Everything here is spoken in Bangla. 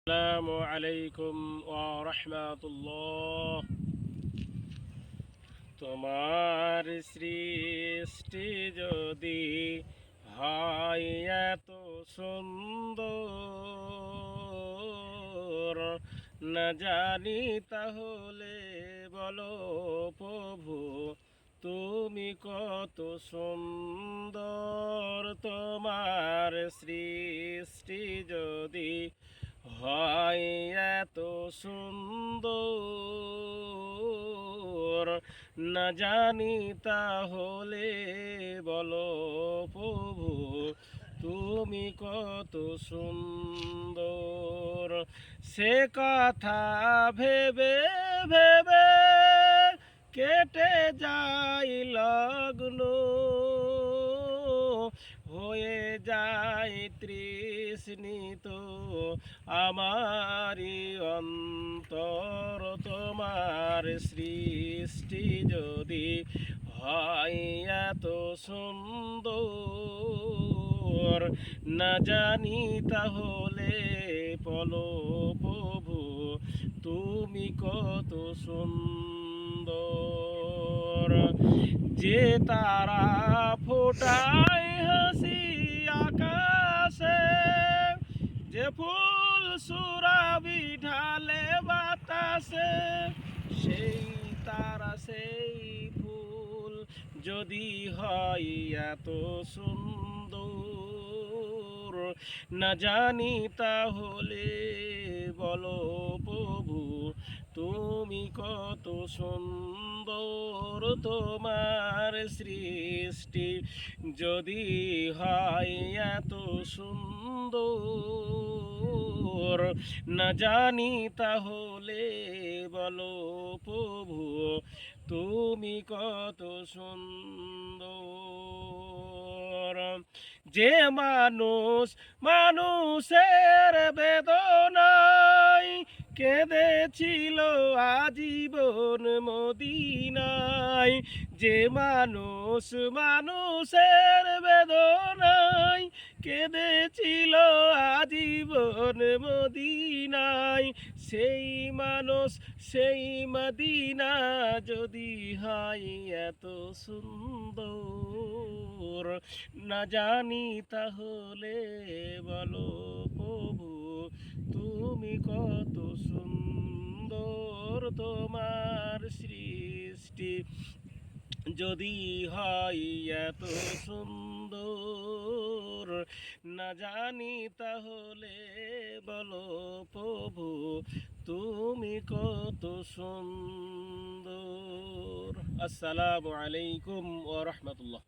আসসালামু আলাইকুম ওয়া রাহমাতুল্লাহ। তোমার সৃষ্টি যদি হয় এত সুন্দর, না জানি তাহলে বলো প্রভু তুমি কত সুন্দর। তোমার সৃষ্টি যদি হয় এত সুন্দর, না জানি তাহলে বলো প্রভু তুমি কত সুন্দর। সে কথা ভেবে ভেবে কেটে যাই লগ্ন, হয়ে যায় তৃষ্ণিত আমারি অন্তর। তোমার সৃষ্টি যদি হয় এত সুন্দর, না জানি তাহলে বলো প্রভু তুমি কত সুন্দর। যে তারা ফোটায় হাসি আকাশে, যে ফুল সুরাবি ঢালে বাতাসে, সেই তারা সেই ফুল যদি হয় এত সুন্দর, না জানি তাহলে বলো প্রভু তুমি কত সুন্দর। তোমার সৃষ্টি যদি হয় এত সুন্দর, না জানি তাহলে বলো প্রভু তুমি কত সুন্দর। যে মানুষ মানুষের বেদনায় কেঁদেছিল আজীবন মদিনায়, যে মানুষ মানুষের বেদনায় কেঁদেছিল আজীবন মদিনায়, সেই মানুষ সেই মদিনা যদি হয় এত সুন্দর, না জানি তাহলে বলো প্রভু তুমি কত সুন্দর। তোমার সৃষ্টি যদি হয় এত সুন্দর, না জানি তাহলে বলো প্রভু তুমি কত সুন্দর। আসসালামু আলাইকুম ওয়া রাহমাতুল্লাহ।